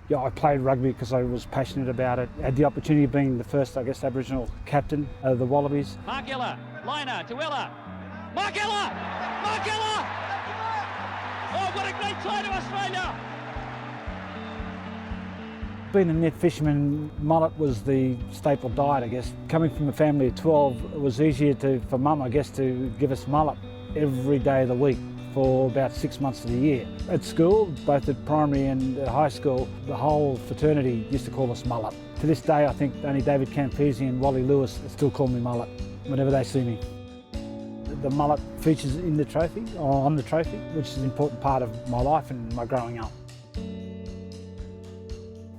Yeah, I played rugby because I was passionate about it. I had the opportunity of being the first, I guess, Aboriginal captain of the Wallabies. Mark Ella, liner to Ella. Mark Ella! Mark Ella! Oh, what a great try to Australia! Being a net fisherman, mullet was the staple diet, I guess. Coming from a family of 12, it was easier for Mum, I guess, to give us mullet every day of the week for about 6 months of the year. At school, both at primary and at high school, the whole fraternity used to call us mullet. To this day, I think only David Campese and Wally Lewis still call me mullet whenever they see me. The mullet features in the trophy, or on the trophy, which is an important part of my life and my growing up.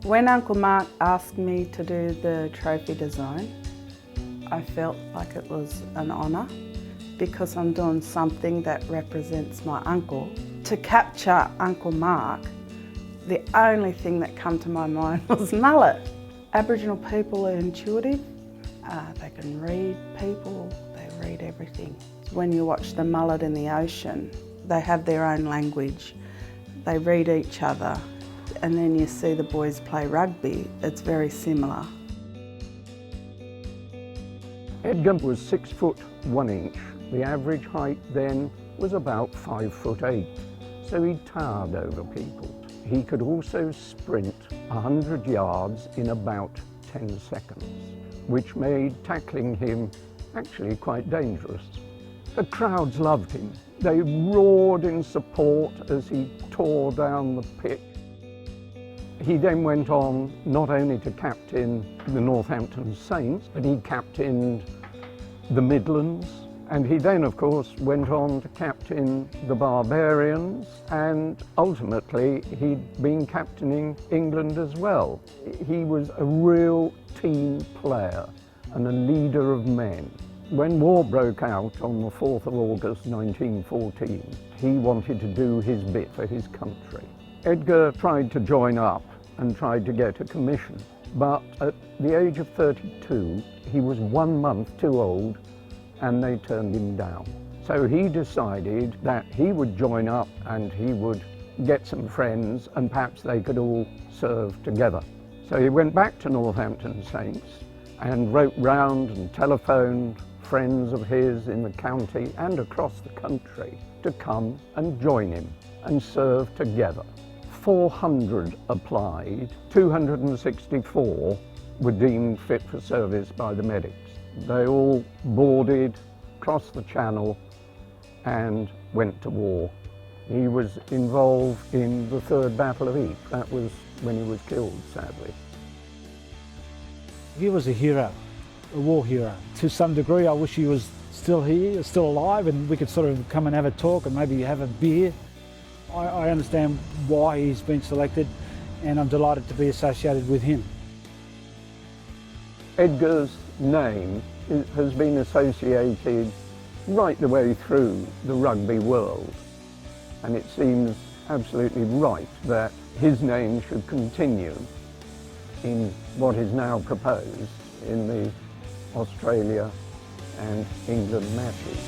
When Uncle Mark asked me to do the trophy design, I felt like it was an honour because I'm doing something that represents my uncle. To capture Uncle Mark, the only thing that came to my mind was mullet. Aboriginal people are intuitive, they can read people, they read everything. When you watch the mullet in the ocean, they have their own language, they read each other, and then you see the boys play rugby, it's very similar. Edgar was 6 foot 1 inch. The average height then was about 5 foot 8, so he towered over people. He could also sprint 100 yards in about 10 seconds, which made tackling him actually quite dangerous. The crowds loved him. They roared in support as he tore down the pitch. He then went on not only to captain the Northampton Saints, but he captained the Midlands, and he then of course went on to captain the Barbarians, and ultimately he'd been captaining England as well. He was a real team player and a leader of men. When war broke out on the 4th of August 1914, he wanted to do his bit for his country. Edgar tried to join up and tried to get a commission, but at the age of 32, he was 1 month too old and they turned him down. So he decided that he would join up and he would get some friends and perhaps they could all serve together. So he went back to Northampton Saints and wrote round and telephoned friends of his in the county and across the country to come and join him and serve together. 400 applied, 264 were deemed fit for service by the medics. They all boarded, crossed the channel and went to war. He was involved in the Third Battle of Ypres. That was when he was killed, sadly. He was a hero, a war hero. To some degree, I wish he was still here, still alive, and we could sort of come and have a talk and maybe have a beer. I understand why he's been selected, and I'm delighted to be associated with him. Edgar's name has been associated right the way through the rugby world, and it seems absolutely right that his name should continue in what is now proposed in the Australia and England matches.